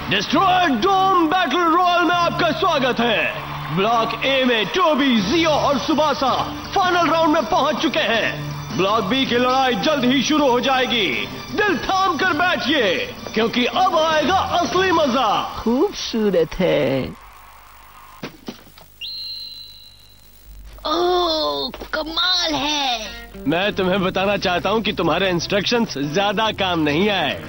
Destroy डोम battle royal में आपका स्वागत है। ब्लॉक ए में टोबी, जियो और सुबासा फाइनल राउंड में पहुंच चुके हैं। ब्लॉक बी की लड़ाई जल्द ही शुरू हो जाएगी। दिल थाम कर बैठिए, क्योंकि अब आएगा असली मजा। खूबसूरत है। ओह, कमाल है। मैं तुम्हें बताना चाहता हूँ कि तुम्हारे इंस्ट्रक्शंस ज्यादा काम नहीं आए।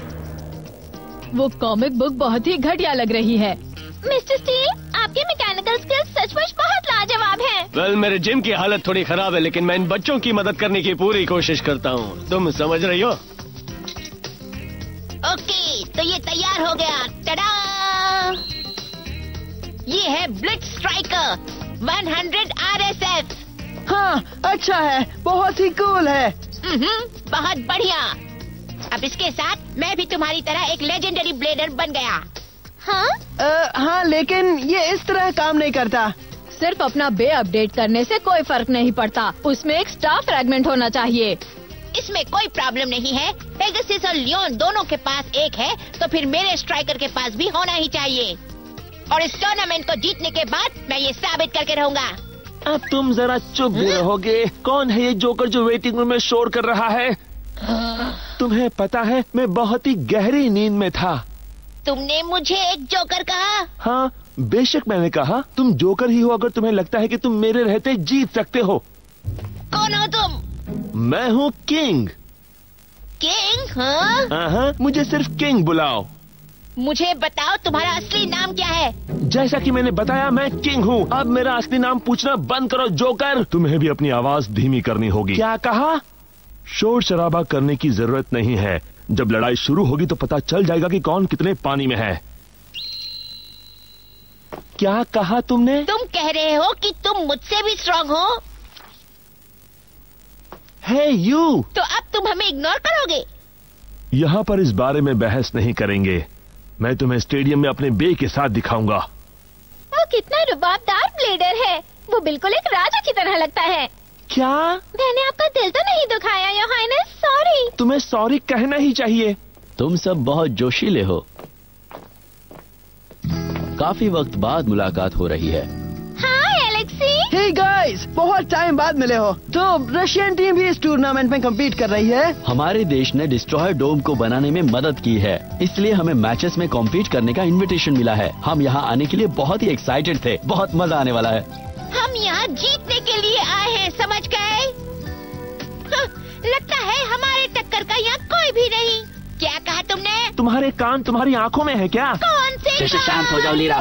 वो कॉमिक बुक बहुत ही घटिया लग रही है। मिस्टर स्टील, आपके मैकेनिकल स्किल्स सचमुच बहुत लाजवाब हैं। वेल, मेरे जिम की हालत थोड़ी खराब है, लेकिन मैं इन बच्चों की मदद करने की पूरी कोशिश करता हूँ। तुम समझ रही हो? ओके, तो ये तैयार हो गया। टडा! ये है ब्लिट्ज स्ट्राइकर 100 RSF। हाँ, अच्छा है, बहुत ही कूल है। बहुत बढ़िया। अब इसके साथ मैं भी तुम्हारी तरह एक लेजेंडरी ब्लेडर बन गया। हाँ? हाँ, लेकिन ये इस तरह काम नहीं करता। सिर्फ अपना बे अपडेट करने से कोई फर्क नहीं पड़ता। उसमें एक स्टार फ्रैगमेंट होना चाहिए। इसमें कोई प्रॉब्लम नहीं है। पेगासस और लियोन दोनों के पास एक है, तो फिर मेरे स्ट्राइकर के पास भी होना ही चाहिए। और इस टूर्नामेंट को जीतने के बाद मैं ये साबित करके रहूंगा। अब तुम जरा चुप भी रहोगे? कौन है ये जोकर जो वेटिंग रूम में शोर कर रहा है? तुम्हें पता है, मैं बहुत ही गहरी नींद में था। तुमने मुझे एक जोकर कहा? हाँ, बेशक मैंने कहा। तुम जोकर ही हो अगर तुम्हें लगता है कि तुम मेरे रहते जीत सकते हो। कौन हो तुम? मैं हूँ किंग। किंग? हाँ? हाँ, मुझे सिर्फ किंग बुलाओ। मुझे बताओ तुम्हारा असली नाम क्या है? जैसा कि मैंने बताया, मैं किंग हूँ। अब मेरा असली नाम पूछना बंद करो जोकर। तुम्हें भी अपनी आवाज धीमी करनी होगी। क्या कहा? शोर शराबा करने की जरूरत नहीं है। जब लड़ाई शुरू होगी तो पता चल जाएगा कि कौन कितने पानी में है। क्या कहा तुमने? तुम कह रहे हो कि तुम मुझसे भी स्ट्रांग हो? हे यू! तो अब तुम हमें इग्नोर करोगे? यहाँ पर इस बारे में बहस नहीं करेंगे। मैं तुम्हें स्टेडियम में अपने बे के साथ दिखाऊंगा। वो कितना रुबाबदार ब्लेडर है। वो बिल्कुल एक राजा की तरह लगता है। क्या? मैंने आपका दिल तो नहीं दुखाया योर हाइनेस? सॉरी। तुम्हें सॉरी कहना ही चाहिए। तुम सब बहुत जोशीले हो। काफी वक्त बाद मुलाकात हो रही है। हाय एलेक्सी। हे गाइस, बहुत टाइम बाद मिले हो। तो रशियन टीम भी इस टूर्नामेंट में कम्पीट कर रही है। हमारे देश ने डिस्ट्रॉयर डोम को बनाने में मदद की है, इसलिए हमें मैचेस में कॉम्पीट करने का इनविटेशन मिला है। हम यहाँ आने के लिए बहुत ही एक्साइटेड थे। बहुत मजा आने वाला है। हम यहाँ जीतने के लिए आए हैं, समझ गए? लगता है हमारे टक्कर का यहाँ कोई भी नहीं। क्या कहा तुमने? तुम्हारे कान तुम्हारी आंखों में है क्या? कौन से कान? शांत हो जाओ Lira.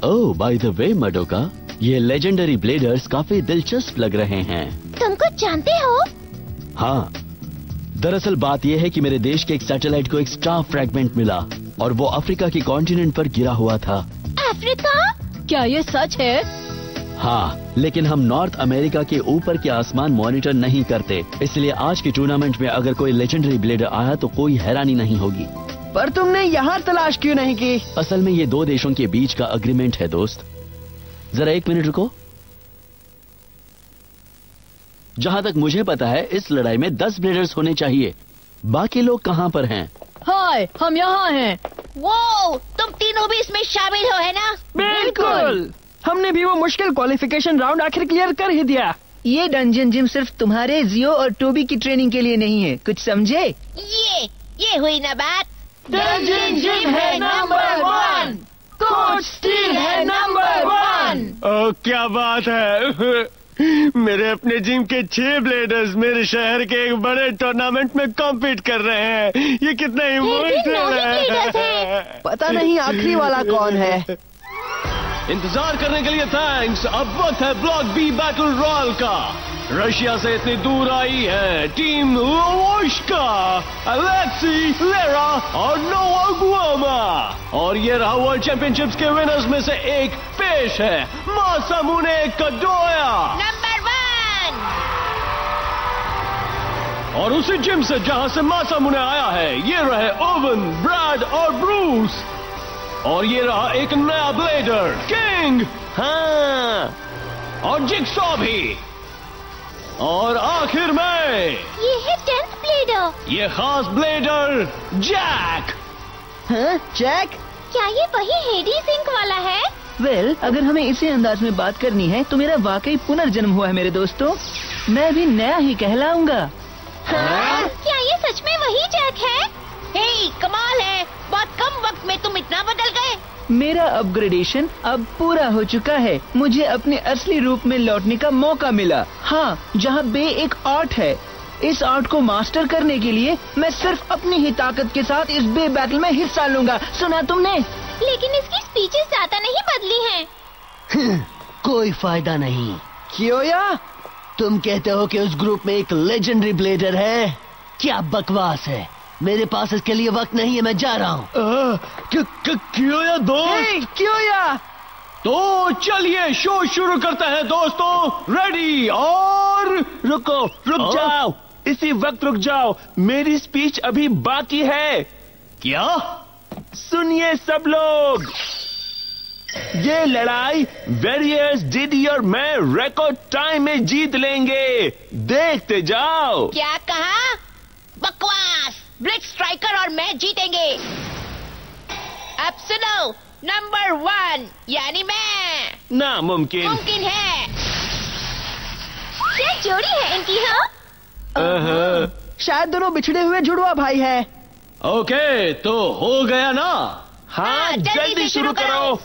Oh, by the way Madoka, ये लेजेंडरी ब्लेडर्स काफी दिलचस्प लग रहे हैं। तुम कुछ जानते हो? हाँ, दरअसल बात यह है कि मेरे देश के एक सैटेलाइट को एक स्टार फ्रैगमेंट मिला और वो अफ्रीका के कॉन्टिनेंट पर गिरा हुआ था। अफ्रीका? क्या ये सच है? हाँ, लेकिन हम नॉर्थ अमेरिका के ऊपर के आसमान मॉनिटर नहीं करते, इसलिए आज के टूर्नामेंट में अगर कोई लेजेंडरी ब्लेडर आया तो कोई हैरानी नहीं होगी। पर तुमने यहाँ तलाश क्यों नहीं की? असल में ये दो देशों के बीच का अग्रीमेंट है दोस्त। जरा एक मिनट रुको। जहाँ तक मुझे पता है, इस लड़ाई में 10 ब्लेडर्स होने चाहिए। बाकी लोग कहाँ पर हैं? हाय, हम यहाँ हैं। वो तुम तीनों भी इसमें शामिल हो, है ना? बिल्कुल। हमने भी वो मुश्किल क्वालिफिकेशन राउंड आखिर क्लियर कर ही दिया। ये डंजन जिम सिर्फ तुम्हारे जियो और टोबी की ट्रेनिंग के लिए नहीं है, कुछ समझे? ये हुई ना बात। डंजन जिम है नंबर 1, कोच स्टील है नंबर 1। ओह, क्या बात है। मेरे अपने जिम के 6 ब्लेडर्स मेरे शहर के एक बड़े टूर्नामेंट में कॉम्पीट कर रहे हैं। ये कितना इमोशनल है। पता नहीं आखिरी वाला कौन है। इंतजार करने के लिए थैंक्स। अब वक्त है ब्लॉक बी बैटल रॉयल का। रशिया से इतनी दूर आई है टीम लोवोश्का, अलेक्सी, लेरा और नोआ गुआमा। और ये रहा वर्ल्ड चैंपियनशिप्स के विनर्स में से एक पेश है मासामुने काडोया, नंबर 1। और उसी जिम से जहां से मासामुने आया है, ये रहे ओवन, ब्रैड और ब्रूस। और ये रहा एक नया ब्लेडर किंग। हाँ, और जिगसॉ भी। और आखिर में ये है 10th ब्लेडर, ये खास ब्लेडर जैक। हाँ, जैक? क्या ये वही हेडीज इंक वाला है? वेल, अगर हमें इसी अंदाज में बात करनी है तो मेरा वाकई पुनर्जन्म हुआ है मेरे दोस्तों। मैं भी नया ही कहलाऊंगा। क्या ये सच में वही जैक है? हे, कमाल है, बहुत कम वक्त में तुम इतना बदल गए। मेरा अपग्रेडेशन अब पूरा हो चुका है। मुझे अपने असली रूप में लौटने का मौका मिला। हाँ, जहाँ बे एक आर्ट है। इस आर्ट को मास्टर करने के लिए मैं सिर्फ अपनी ही ताकत के साथ इस बे बैटल में हिस्सा लूंगा। सुना तुमने? लेकिन इसकी स्पीचेस ज्यादा नहीं बदली हैं। कोई फायदा नहीं। कियोया, तुम कहते हो कि उस ग्रुप में एक लेजेंडरी ब्लेडर है? क्या बकवास है। मेरे पास इसके लिए वक्त नहीं है, मैं जा रहा हूँ। कियोया दोस्त, कियोया। तो चलिए शो शुरू करते हैं दोस्तों। रेडी और रुक जाओ, इसी वक्त रुक जाओ, मेरी स्पीच अभी बाकी है। क्या? सुनिए सब लोग, ये लड़ाई वेरियर्स डीडी और मैं रिकॉर्ड टाइम में जीत लेंगे, देखते जाओ। क्या कहा? बकवास। ब्लिट्ज स्ट्राइकर और मैं जीतेंगे। अब सुनो, नंबर 1 यानी मैं। नामुमकिन। मुमकिन है। क्या जोड़ी है इनकी? हाँ, शायद दोनों बिछड़े हुए जुड़वा भाई है। ओके, तो हो गया ना? हाँ, जल्दी शुरू करो।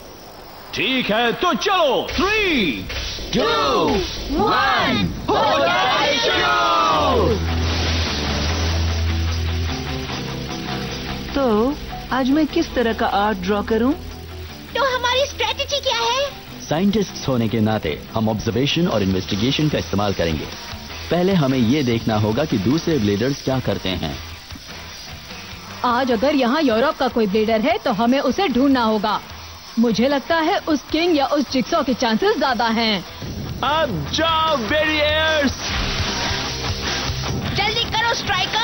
ठीक है, तो चलो 3, 2, 1 हो जाए शुरू। तो आज मैं किस तरह का आर्ट ड्रॉ करूं? तो हमारी स्ट्रेटेजी क्या है? साइंटिस्ट्स होने के नाते हम ऑब्जर्वेशन और इन्वेस्टिगेशन का इस्तेमाल करेंगे। पहले हमें ये देखना होगा कि दूसरे ब्लेडर्स क्या करते हैं। आज अगर यहाँ यूरोप का कोई ब्लेडर है तो हमें उसे ढूंढना होगा। मुझे लगता है उस किंग या उस जिक्सॉ के चांसेस ज्यादा हैं। अब जाओ वेरियर्स। जल्दी करो स्ट्राइकर।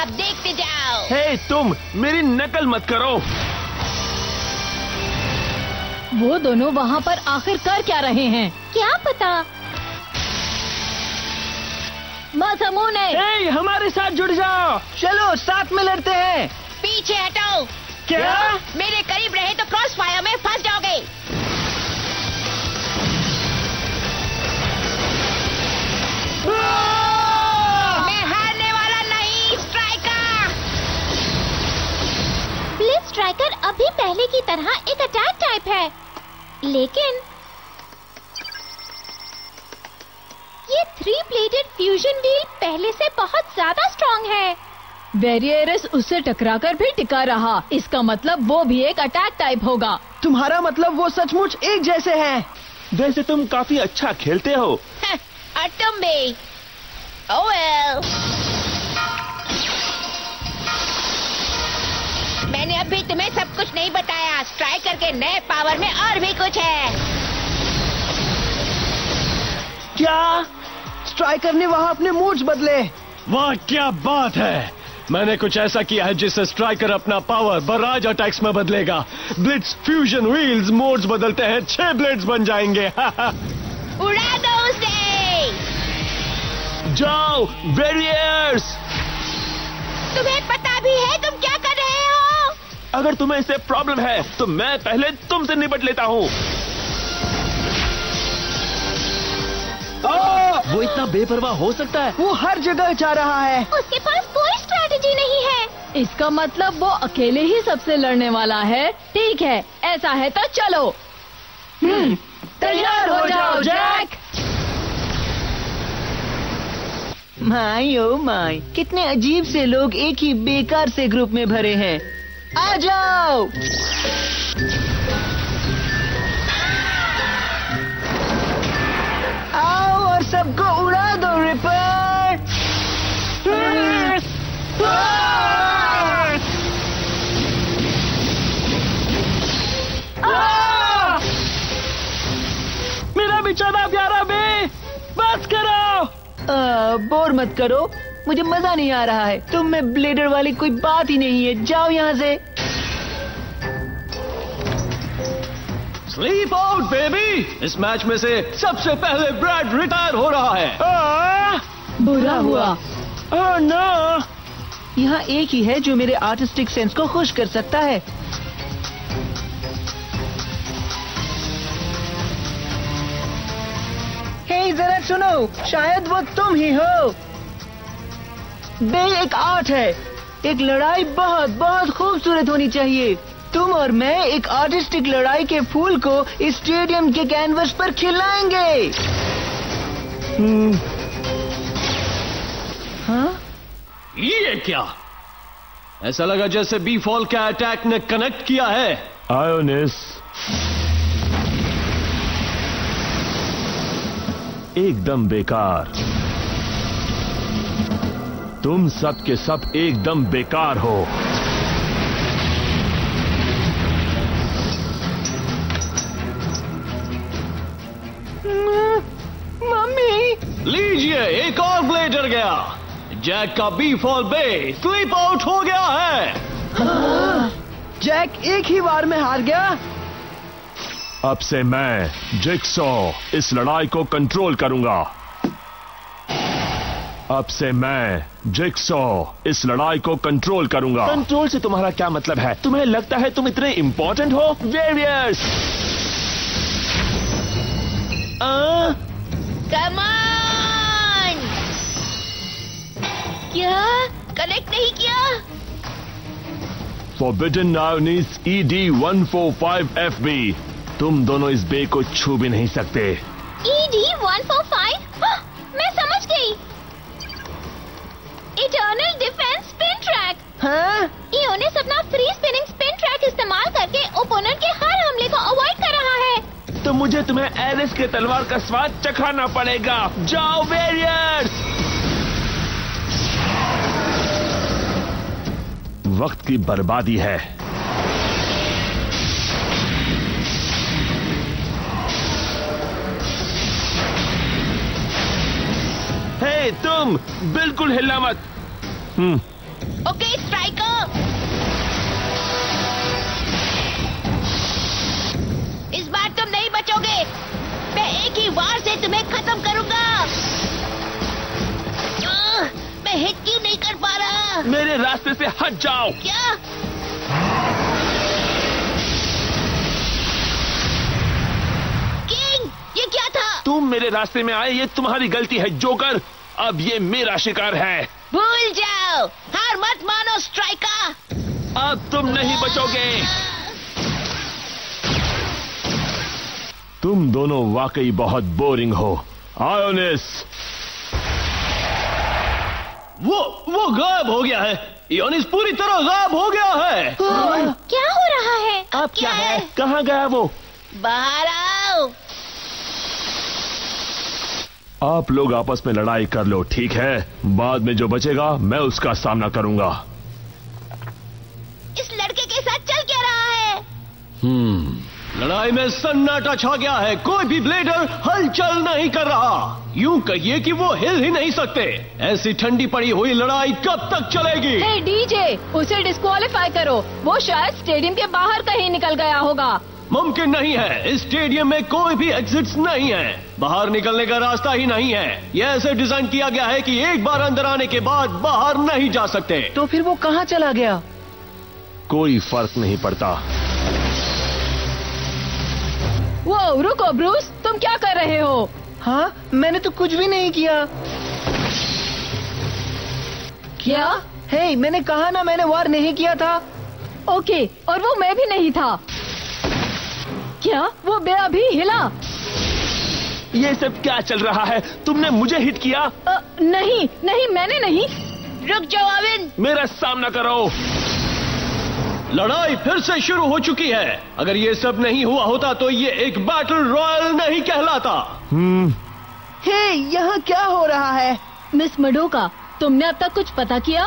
अब देखते जाओ। हे तुम, मेरी नकल मत करो। वो दोनों वहाँ पर आखिर कर क्या रहे हैं? क्या पता। मासामुने, हे, हमारे साथ जुड़ जाओ। चलो साथ में लड़ते हैं। पीछे हटो। क्या? मेरे करीब रहे तो क्रॉस फायर में फंस जाओगे। मैं हारने वाला नहीं, स्ट्राइकर। ब्लिट्ज स्ट्राइकर अभी पहले की तरह एक अटैक टाइप है, लेकिन ये 3 प्लेटेड फ्यूजन व्हील पहले से बहुत ज्यादा स्ट्रॉन्ग है। वेरियरस उससे टकराकर भी टिका रहा। इसका मतलब वो भी एक अटैक टाइप होगा। तुम्हारा मतलब वो सचमुच एक जैसे हैं। वैसे तुम काफी अच्छा खेलते हो। और तुम भी। Oh well। मैंने अभी तुम्हें सब कुछ नहीं बताया। स्ट्राइकर के नए पावर में और भी कुछ है। क्या? स्ट्राइकर ने वहाँ अपने मूड्स बदले। वाह, क्या बात है। मैंने कुछ ऐसा किया है जिससे स्ट्राइकर अपना पावर बराज अटैक्स में बदलेगा। ब्लिट्ज फ्यूजन व्हील्स मोड्स बदलते हैं, 6 ब्लेड्स बन जाएंगे। उड़ा दो उसे। जाओ वेरियर्स। तुम्हें पता भी है तुम क्या कर रहे हो? अगर तुम्हें इससे प्रॉब्लम है तो मैं पहले तुमसे निपट लेता हूँ। वो इतना बेपरवाह हो सकता है? वो हर जगह जा रहा है। उसके पास कोई स्ट्रैटेजी नहीं है। इसका मतलब वो अकेले ही सबसे लड़ने वाला है। ठीक है, ऐसा है तो चलो। तैयार हो जाओ जैक। माय ओ माय, कितने अजीब से लोग एक ही बेकार से ग्रुप में भरे हैं। आ जाओ। आओ और सबको उड़ा दो रिपर। मेरा बेचारा प्यारा बे, बस करो। बोर मत करो, मुझे मजा नहीं आ रहा है। तुम में ब्लेडर वाली कोई बात ही नहीं है। जाओ यहाँ से। Sleep out baby. इस मैच में से सबसे पहले ब्रैड रिटायर हो रहा है। बुरा हुआ। Oh no! यहाँ एक ही है जो मेरे आर्टिस्टिक सेंस को खुश कर सकता है। हे, जरा सुनो, शायद वो तुम ही हो। बे एक आर्ट है। एक लड़ाई बहुत बहुत खूबसूरत होनी चाहिए। तुम और मैं एक आर्टिस्टिक लड़ाई के फूल को इस स्टेडियम के कैनवस पर खिलाएंगे। हाँ? ये क्या? ऐसा लगा जैसे बी फॉल के अटैक ने कनेक्ट किया है। आयोनिस, एकदम बेकार। तुम सब के सब एकदम बेकार हो। मम्मी! लीजिए, एक और ब्लेडर गया। जैक का बी फॉल बे स्लीप आउट हो गया है। जैक एक ही बार में हार गया। अब से मैं जिक्सॉ इस लड़ाई को कंट्रोल करूंगा। अब से मैं जिक्सॉ इस लड़ाई को कंट्रोल करूंगा। कंट्रोल से तुम्हारा क्या मतलब है? तुम्हें लगता है तुम इतने इंपॉर्टेंट हो? वेरियर्स! Come on! क्या कनेक्ट नहीं किया? फॉरबिडन आयोनिस ED-145FB, तुम दोनों इस बे को छू भी नहीं सकते। ED-145? मैं समझ गई। Eternal defence spin track. हाँ? इयोनिस अपना फ्री स्पिनिंग स्पिन ट्रैक इस्तेमाल करके ओपोनेंट के हर हमले को अवॉइड कर रहा है। तो मुझे तुम्हें एरिस के तलवार का स्वाद चखाना पड़ेगा। जाओ वेरियर्स! वक्त की बर्बादी है। हे, तुम बिल्कुल हिलना मत। ओके स्ट्राइकर, इस बार तुम नहीं बचोगे। मैं एक ही वार से तुम्हें खत्म करूंगा। मैं हिट क्यों नहीं कर पा रहा? मेरे रास्ते से हट जाओ। क्या? किंग, ये क्या था? तुम मेरे रास्ते में आए, ये तुम्हारी गलती है जोकर। अब ये मेरा शिकार है। भूल जाओ, हार मत मानो स्ट्राइकर। अब तुम नहीं बचोगे। तुम दोनों वाकई बहुत बोरिंग हो। आयोनिस! वो गायब हो गया है। इयोनिस पूरी तरह गायब हो गया है। क्या हो रहा है? अब क्या है? कहाँ गया वो? बाहर आओ। आप लोग आपस में लड़ाई कर लो, ठीक है? बाद में जो बचेगा मैं उसका सामना करूंगा। इस लड़के के साथ चल क्या रहा है? लड़ाई में सन्नाटा छा गया है। कोई भी ब्लेडर हलचल नहीं कर रहा। यूं कहिए कि वो हिल ही नहीं सकते। ऐसी ठंडी पड़ी हुई लड़ाई कब तक चलेगी? हे डीजे, उसे डिस्क्वालीफाई करो। वो शायद स्टेडियम के बाहर कहीं निकल गया होगा। मुमकिन नहीं है। इस स्टेडियम में कोई भी एग्जिट्स नहीं है। बाहर निकलने का रास्ता ही नहीं है। यह ऐसे डिजाइन किया गया है कि एक बार अंदर आने के बाद बाहर नहीं जा सकते। तो फिर वो कहाँ चला गया? कोई फर्क नहीं पड़ता। वो रुको ब्रूस, तुम क्या कर रहे हो? हाँ, मैंने तो कुछ भी नहीं किया। क्या? हे, मैंने कहा ना, मैंने वार नहीं किया था। ओके, और वो मैं भी नहीं था। क्या वो बे अभी हिला? ये सब क्या चल रहा है? तुमने मुझे हिट किया? नहीं नहीं, मैंने नहीं। रुक जाओ अविन। मेरा सामना करो। लड़ाई फिर से शुरू हो चुकी है। अगर ये सब नहीं हुआ होता तो ये एक बैटल रॉयल नहीं कहलाता। हे, यहाँ क्या हो रहा है? मिस मडोका, तुमने अब तक कुछ पता किया?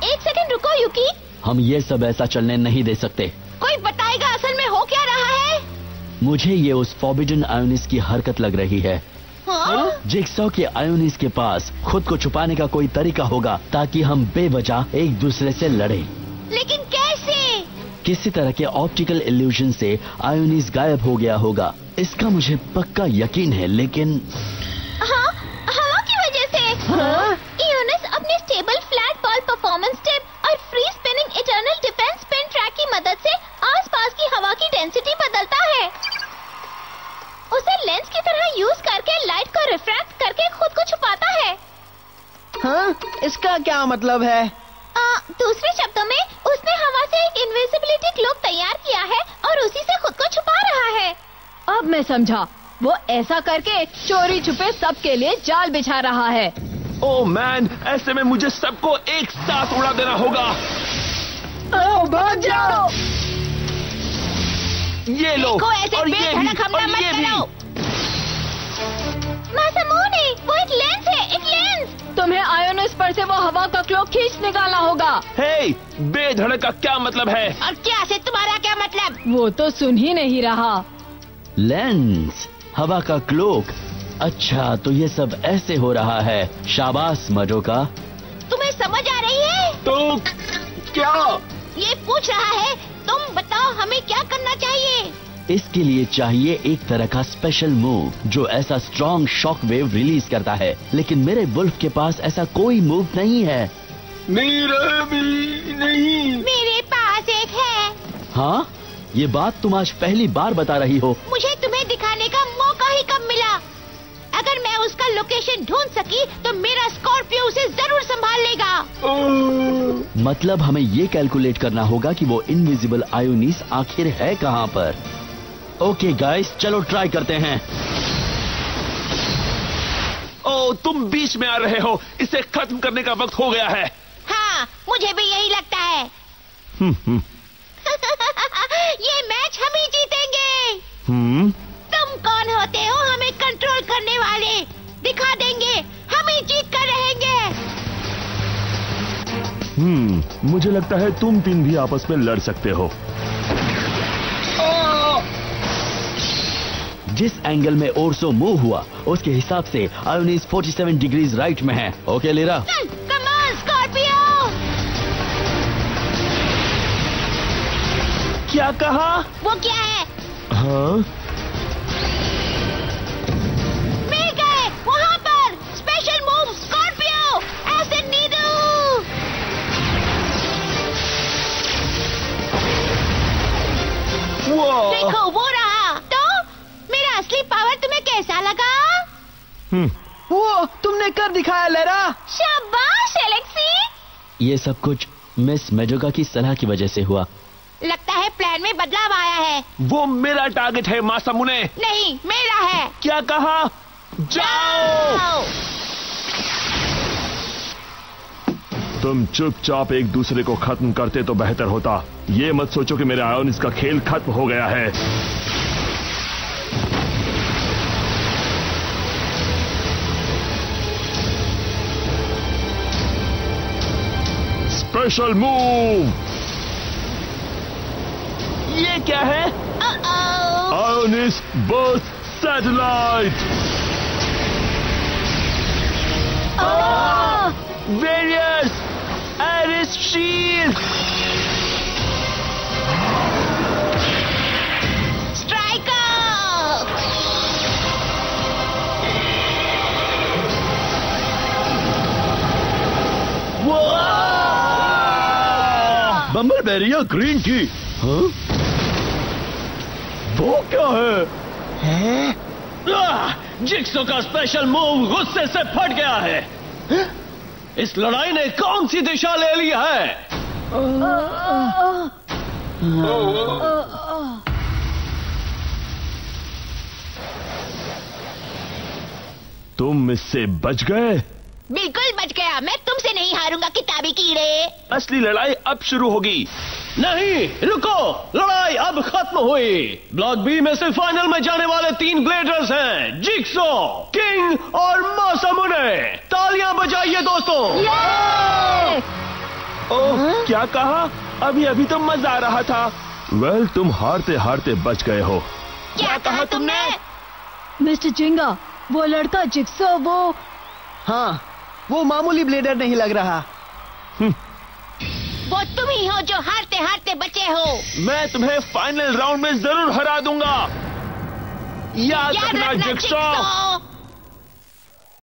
एक सेकंड रुको युकी। हम ये सब ऐसा चलने नहीं दे सकते। कोई बताएगा असल में हो क्या रहा है? मुझे ये उस फॉरबिडन आयोनिस की हरकत लग रही है। हाँ? जिक्सॉ के आयोनिस के पास खुद को छुपाने का कोई तरीका होगा ताकि हम बेवजह एक दूसरे से लड़ें। लेकिन कैसे? किसी तरह के ऑप्टिकल इल्यूजन से आयोनिस गायब हो गया होगा, इसका मुझे पक्का यकीन है। लेकिन हाँ, हवा की वजह से। हाँ? इयोनिस उसे लेंस की तरह यूज करके लाइट को रिफ्रैक्ट करके खुद को छुपाता है। हाँ, इसका क्या मतलब है? दूसरे शब्दों में उसने हवा से एक इनविजिबिलिटी क्लोक तैयार किया है और उसी से खुद को छुपा रहा है। अब मैं समझा, वो ऐसा करके चोरी छुपे सबके लिए जाल बिछा रहा है। ओह मैन, ऐसे में मुझे सबको एक साथ उड़ा देना होगा। भाग जाओ! ये लो, देखो, ऐसे और ये भी, बेधड़क हमला और मत ये भी। करो। मासामुने, वो एक लेंस है, एक लेंस। तुम्हें आयोनिस पर से वो हवा का क्लोक खींच निकालना होगा। हे, बेधड़क का क्या मतलब है? और क्या से तुम्हारा क्या मतलब? वो तो सुन ही नहीं रहा। लेंस, हवा का क्लोक। अच्छा, तो ये सब ऐसे हो रहा है। शाबाश मजोका। तुम्हें समझ आ रही है? तो क्या? ये पूछ रहा है, तुम बताओ हमें क्या करना चाहिए? इसके लिए चाहिए एक तरह का स्पेशल मूव जो ऐसा स्ट्रॉन्ग शॉक वेव रिलीज करता है, लेकिन मेरे वुल्फ के पास ऐसा कोई मूव नहीं है। मेरा भी नहीं। मेरे पास एक है। हाँ, ये बात तुम आज पहली बार बता रही हो। मुझे तुम्हें दिखाने का मौका ही कब मिला? अगर मैं उसका लोकेशन ढूंढ सकी तो मेरा स्कॉर्पियो उसे जरूर संभाल लेगा। मतलब हमें ये कैलकुलेट करना होगा कि वो इनविजिबल आयोनिस आखिर है कहाँ पर। ओके गाइस, चलो ट्राई करते हैं। ओह, तुम बीच में आ रहे हो। इसे खत्म करने का वक्त हो गया है। हाँ, मुझे भी यही लगता है। ये मैच हम ही जीतेंगे। तुम कौन होते हो हमें कंट्रोल करने वाले? दिखा देंगे, हम ही जीत कर रहेंगे। मुझे लगता है तुम तीन भी आपस में लड़ सकते हो। जिस एंगल में ओरसो मूव हुआ उसके हिसाब से आयोनिस 47 डिग्रीज राइट में है। Okay lira, come on Scorpio. क्या कहा? वो क्या है? हाँ? मिल गए, वहाँ पर special move Scorpio acid needle. देखो वो रहा। तो मेरा असली पावर तुम्हें कैसा लगा? वो तुमने कर दिखाया लेरा। शाबाश एलेक्सी। ये सब कुछ मिस मेजोका की सलाह की वजह से हुआ। लगता है प्लान में बदलाव आया है। वो मेरा टारगेट है मासामुने। नहीं, मेरा है। क्या कहा? जाओ! तुम चुपचाप एक दूसरे को खत्म करते तो बेहतर होता। ये मत सोचो कि मेरे आयोनिस का खेल खत्म हो गया है। Special move. ये क्या है? आयोनिस burst satellite. Variares shield. Striker. बम्बल बेरिया ग्रीन टी। हाँ? वो क्या है? जिक्सो का स्पेशल मूव गुस्से से फट गया है। इस लड़ाई ने कौन सी दिशा ले ली है? तुम इससे बच गए। बिल्कुल बच गया। मैं तुमसे नहीं हारूंगा किताबी कीड़े। असली लड़ाई अब शुरू होगी। नहीं, रुको, लड़ाई अब खत्म हुई। ब्लॉक बी में से फाइनल में जाने वाले 3 ब्लेडर्स हैं, जिक्सो, किंग और मासामुने। तालियां बजाइए दोस्तों। ओह, क्या कहा? अभी तो मजा आ रहा था। वेल, तुम हारते हारते बच गए हो। क्या कहा तुमने? मिस्टर जिंगा, वो लड़का जिक्सो, वो हाँ, वो मामूली ब्लेडर नहीं लग रहा। वो तुम ही हो जो हारते हारते बचे हो। मैं तुम्हें फाइनल राउंड में जरूर हरा दूंगा। याद रखना जिक्सो।